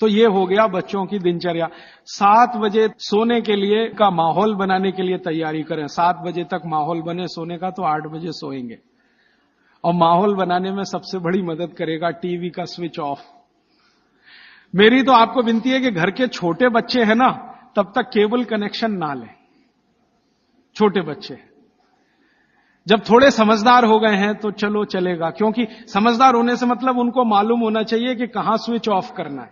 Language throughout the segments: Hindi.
तो ये हो गया बच्चों की दिनचर्या। 7 बजे सोने के लिए का माहौल बनाने के लिए तैयारी करें। 7 बजे तक माहौल बने सोने का तो 8 बजे सोएंगे। और माहौल बनाने में सबसे बड़ी मदद करेगा टीवी का स्विच ऑफ। मेरी तो आपको विनती है कि घर के छोटे बच्चे हैं ना, तब तक केबल कनेक्शन ना लें। छोटे बच्चे जब थोड़े समझदार हो गए हैं तो चलो चलेगा, क्योंकि समझदार होने से मतलब उनको मालूम होना चाहिए कि कहां स्विच ऑफ करना है,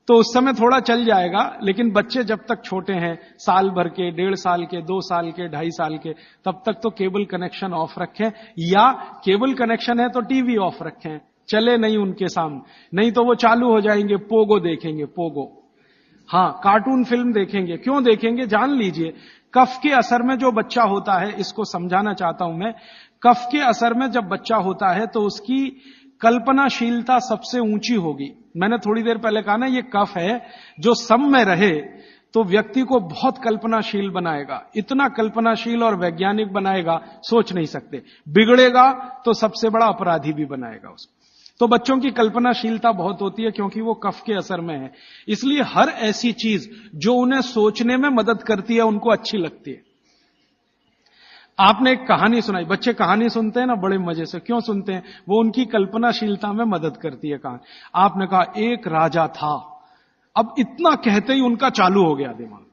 तो उस समय थोड़ा चल जाएगा। लेकिन बच्चे जब तक छोटे हैं, साल भर के, 1.5 साल के, 2 साल के, 2.5 साल के, तब तक तो केबल कनेक्शन ऑफ रखें, या केबल कनेक्शन है तो टीवी ऑफ रखें, चले नहीं उनके सामने। नहीं तो वो चालू हो जाएंगे, पोगो देखेंगे, पोगो। हां, कार्टून फिल्म देखेंगे। क्यों देखेंगे जान लीजिए। कफ के असर में जो बच्चा होता है, इसको समझाना चाहता हूं मैं, कफ के असर में जब बच्चा होता है तो उसकी कल्पनाशीलता सबसे ऊंची होगी। मैंने थोड़ी देर पहले कहा ना, ये कफ है, जो सम में रहे तो व्यक्ति को बहुत कल्पनाशील बनाएगा, इतना कल्पनाशील और वैज्ञानिक बनाएगा, सोच नहीं सकते। बिगड़ेगा तो सबसे बड़ा अपराधी भी बनाएगा उसको। तो बच्चों की कल्पनाशीलता बहुत होती है, क्योंकि वो कफ के असर में है। इसलिए हर ऐसी चीज जो उन्हें सोचने में मदद करती है उनको अच्छी लगती है। आपने एक कहानी सुनाई, बच्चे कहानी सुनते हैं ना बड़े मजे से। क्यों सुनते हैं? वो उनकी कल्पनाशीलता में मदद करती है कहानी। आपने कहा एक राजा था, अब इतना कहते ही उनका चालू हो गया दिमाग।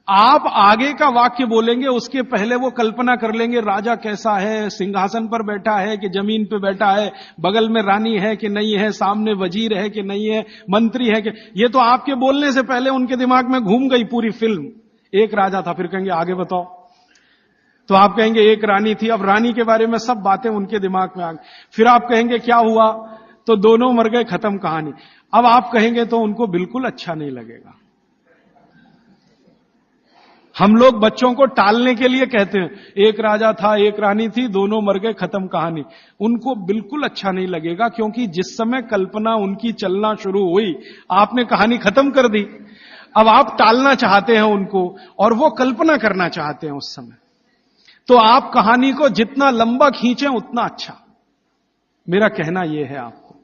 आप आगे का वाक्य बोलेंगे, उसके पहले वो कल्पना कर लेंगे राजा कैसा है, सिंहासन पर बैठा है कि जमीन पर बैठा है, बगल में रानी है कि नहीं है, सामने वजीर है कि नहीं है, मंत्री है कि। ये तो आपके बोलने से पहले उनके दिमाग में घूम गई पूरी फिल्म। एक राजा था, फिर कहेंगे आगे बताओ, तो आप कहेंगे एक रानी थी, अब रानी के बारे में सब बातें उनके दिमाग में आ गई। फिर आप कहेंगे क्या हुआ, तो दोनों मर गए, खत्म कहानी। अब आप कहेंगे तो उनको बिल्कुल अच्छा नहीं लगेगा। हम लोग बच्चों को टालने के लिए कहते हैं, एक राजा था, एक रानी थी, दोनों मर गए, खत्म कहानी। उनको बिल्कुल अच्छा नहीं लगेगा, क्योंकि जिस समय कल्पना उनकी चलना शुरू हुई, आपने कहानी खत्म कर दी। अब आप टालना चाहते हैं उनको, और वो कल्पना करना चाहते हैं उस समय। तो आप कहानी को जितना लंबा खींचें उतना अच्छा। मेरा कहना यह है आपको,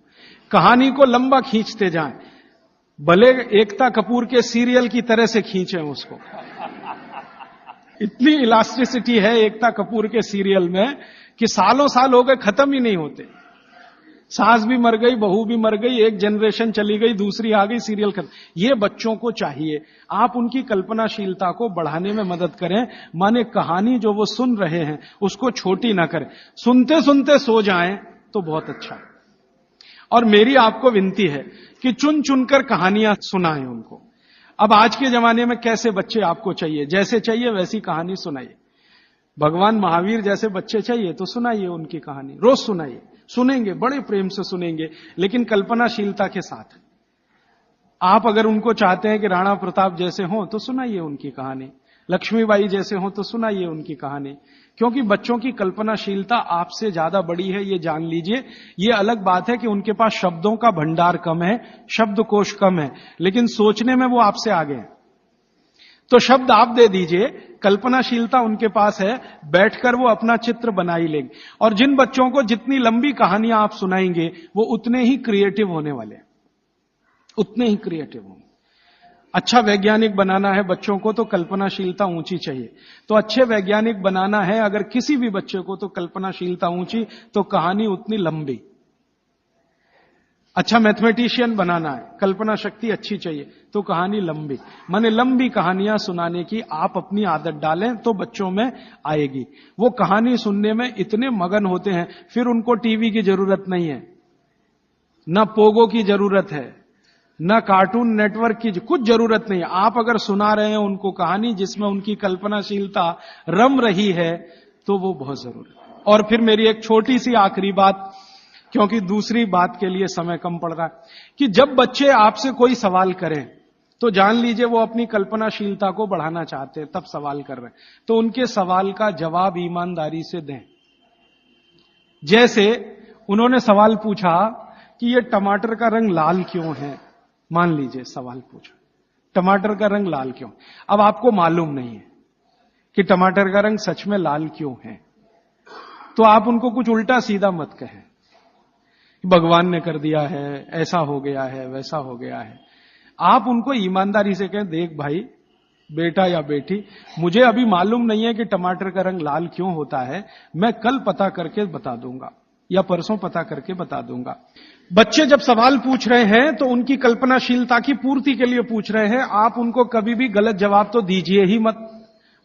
कहानी को लंबा खींचते जाएं, भले एकता कपूर के सीरियल की तरह से खींचें उसको। इतनी इलास्टिसिटी है एकता कपूर के सीरियल में कि सालों साल हो गए, खत्म ही नहीं होते। सास भी मर गई, बहू भी मर गई, एक जनरेशन चली गई, दूसरी आ गई, सीरियल खत्म। ये बच्चों को चाहिए, आप उनकी कल्पनाशीलता को बढ़ाने में मदद करें। माने कहानी जो वो सुन रहे हैं उसको छोटी ना करें, सुनते सुनते सो जाएं तो बहुत अच्छा है। और मेरी आपको विनती है कि चुन चुनकर कहानियां सुनाएं उनको। अब आज के जमाने में कैसे बच्चे आपको चाहिए, जैसे चाहिए वैसी कहानी सुनाइए। भगवान महावीर जैसे बच्चे चाहिए तो सुनाइए उनकी कहानी, रोज सुनाइए, सुनेंगे, बड़े प्रेम से सुनेंगे, लेकिन कल्पनाशीलता के साथ। आप अगर उनको चाहते हैं कि राणा प्रताप जैसे हों तो सुनाइए उनकी कहानी, लक्ष्मीबाई जैसे हों तो सुनाइए उनकी कहानी, क्योंकि बच्चों की कल्पनाशीलता आपसे ज्यादा बड़ी है, ये जान लीजिए। ये अलग बात है कि उनके पास शब्दों का भंडार कम है, शब्दकोश कम है, लेकिन सोचने में वो आपसे आगे हैं। तो शब्द आप दे दीजिए, कल्पनाशीलता उनके पास है, बैठकर वो अपना चित्र बना ही लेंगे। और जिन बच्चों को जितनी लंबी कहानियां आप सुनाएंगे वो उतने ही क्रिएटिव होने वाले हैं, उतने ही क्रिएटिव होंगे। अच्छा वैज्ञानिक बनाना है बच्चों को तो कल्पनाशीलता ऊंची चाहिए। तो अच्छे वैज्ञानिक बनाना है अगर किसी भी बच्चे को तो कल्पनाशीलता ऊंची, तो कहानी उतनी लंबी। अच्छा मैथमेटिशियन बनाना है, कल्पना शक्ति अच्छी चाहिए, तो कहानी लंबी। माने लंबी कहानियां सुनाने की आप अपनी आदत डालें तो बच्चों में आएगी। वो कहानी सुनने में इतने मगन होते हैं, फिर उनको टीवी की जरूरत नहीं है, ना पोगो की जरूरत है, ना कार्टून नेटवर्क की कुछ जरूरत नहीं है। आप अगर सुना रहे हैं उनको कहानी जिसमें उनकी कल्पनाशीलता रम रही है तो वो बहुत जरूरी है। और फिर मेरी एक छोटी सी आखिरी बात, क्योंकि दूसरी बात के लिए समय कम पड़ रहा है, कि जब बच्चे आपसे कोई सवाल करें तो जान लीजिए वो अपनी कल्पनाशीलता को बढ़ाना चाहते हैं, तब सवाल कर रहे हैं। तो उनके सवाल का जवाब ईमानदारी से दें। जैसे उन्होंने सवाल पूछा कि ये टमाटर का रंग लाल क्यों है, मान लीजिए सवाल पूछा टमाटर का रंग लाल क्यों। अब आपको मालूम नहीं है कि टमाटर का रंग सच में लाल क्यों है, तो आप उनको कुछ उल्टा सीधा मत कहें भगवान ने कर दिया है, ऐसा हो गया है, वैसा हो गया है। आप उनको ईमानदारी से कहें, देख भाई, बेटा या बेटी, मुझे अभी मालूम नहीं है कि टमाटर का रंग लाल क्यों होता है, मैं कल पता करके बता दूंगा या परसों पता करके बता दूंगा। बच्चे जब सवाल पूछ रहे हैं तो उनकी कल्पनाशीलता की पूर्ति के लिए पूछ रहे हैं। आप उनको कभी भी गलत जवाब तो दीजिए ही मत।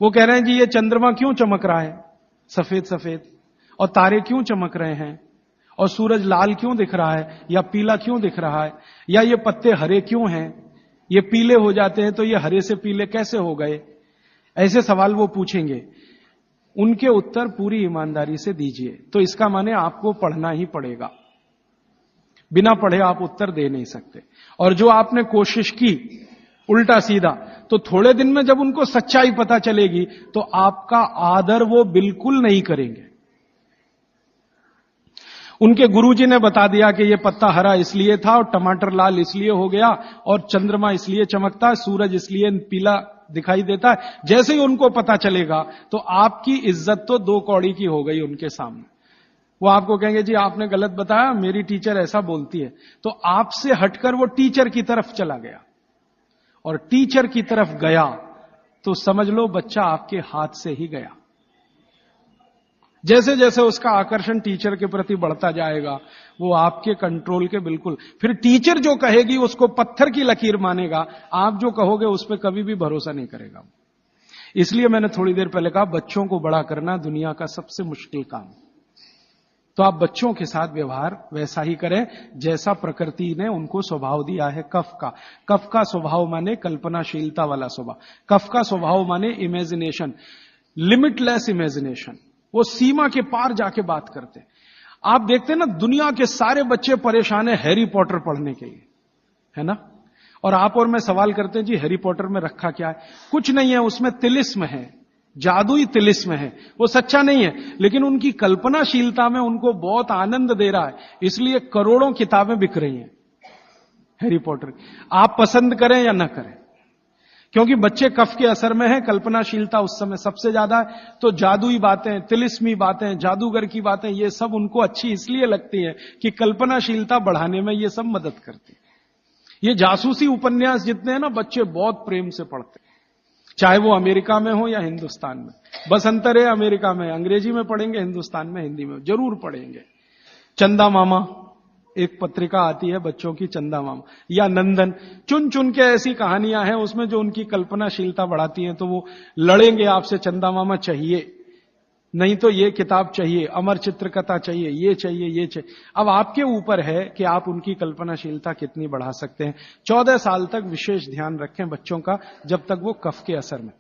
वो कह रहे हैं जी ये चंद्रमा क्यों चमक रहा है सफेद सफेद, और तारे क्यों चमक रहे हैं, और सूरज लाल क्यों दिख रहा है या पीला क्यों दिख रहा है, या ये पत्ते हरे क्यों हैं, ये पीले हो जाते हैं तो ये हरे से पीले कैसे हो गए। ऐसे सवाल वो पूछेंगे, उनके उत्तर पूरी ईमानदारी से दीजिए। तो इसका माने आपको पढ़ना ही पड़ेगा, बिना पढ़े आप उत्तर दे नहीं सकते। और जो आपने कोशिश की उल्टा सीधा, तो थोड़े दिन में जब उनको सच्चाई पता चलेगी तो आपका आदर वो बिल्कुल नहीं करेंगे। उनके गुरुजी ने बता दिया कि ये पत्ता हरा इसलिए था और टमाटर लाल इसलिए हो गया और चंद्रमा इसलिए चमकता है, सूरज इसलिए पीला दिखाई देता है। जैसे ही उनको पता चलेगा तो आपकी इज्जत तो 2 कौड़ी की हो गई उनके सामने। वो आपको कहेंगे जी आपने गलत बताया, मेरी टीचर ऐसा बोलती है। तो आपसे हटकर वो टीचर की तरफ चला गया, और टीचर की तरफ गया तो समझ लो बच्चा आपके हाथ से ही गया। जैसे जैसे उसका आकर्षण टीचर के प्रति बढ़ता जाएगा, वो आपके कंट्रोल के बिल्कुल, फिर टीचर जो कहेगी उसको पत्थर की लकीर मानेगा, आप जो कहोगे उस पर कभी भी भरोसा नहीं करेगा। इसलिए मैंने थोड़ी देर पहले कहा, बच्चों को बड़ा करना दुनिया का सबसे मुश्किल काम। तो आप बच्चों के साथ व्यवहार वैसा ही करें जैसा प्रकृति ने उनको स्वभाव दिया है। कफ का, कफ का स्वभाव माने कल्पनाशीलता वाला स्वभाव, कफ का स्वभाव माने इमेजिनेशन, लिमिटलेस इमेजिनेशन। वो सीमा के पार जाके बात करते हैं। आप देखते हैं ना, दुनिया के सारे बच्चे परेशान है हैरी पॉटर पढ़ने के लिए, है ना। और आप और मैं सवाल करते हैं जी हैरी पॉटर में रखा क्या है? कुछ नहीं है, उसमें तिलिस्म है, जादुई तिलिस्म है। वो सच्चा नहीं है, लेकिन उनकी कल्पनाशीलता में उनको बहुत आनंद दे रहा है, इसलिए करोड़ों किताबें बिक रही हैं हैरी पॉटर। आप पसंद करें या ना करें, क्योंकि बच्चे कफ के असर में हैं, कल्पनाशीलता उस समय सबसे ज्यादा है। तो जादुई बातें, तिलिस्मी बातें, जादूगर की बातें, ये सब उनको अच्छी इसलिए लगती हैं कि कल्पनाशीलता बढ़ाने में ये सब मदद करती है। ये जासूसी उपन्यास जितने हैं ना, बच्चे बहुत प्रेम से पढ़ते हैं, चाहे वो अमेरिका में हो या हिंदुस्तान में। बस अंतर है, अमेरिका में अंग्रेजी में पढ़ेंगे, हिंदुस्तान में हिंदी में जरूर पढ़ेंगे। चंदा मामा एक पत्रिका आती है बच्चों की, चंदा मामा या नंदन, चुन चुन के ऐसी कहानियां हैं उसमें जो उनकी कल्पनाशीलता बढ़ाती हैं। तो वो लड़ेंगे आपसे, चंदा मामा चाहिए, नहीं तो ये किताब चाहिए, अमर चित्रकथा चाहिए, ये चाहिए, ये चाहिए। अब आपके ऊपर है कि आप उनकी कल्पनाशीलता कितनी बढ़ा सकते हैं। 14 साल तक विशेष ध्यान रखें बच्चों का, जब तक वो कफ के असर में।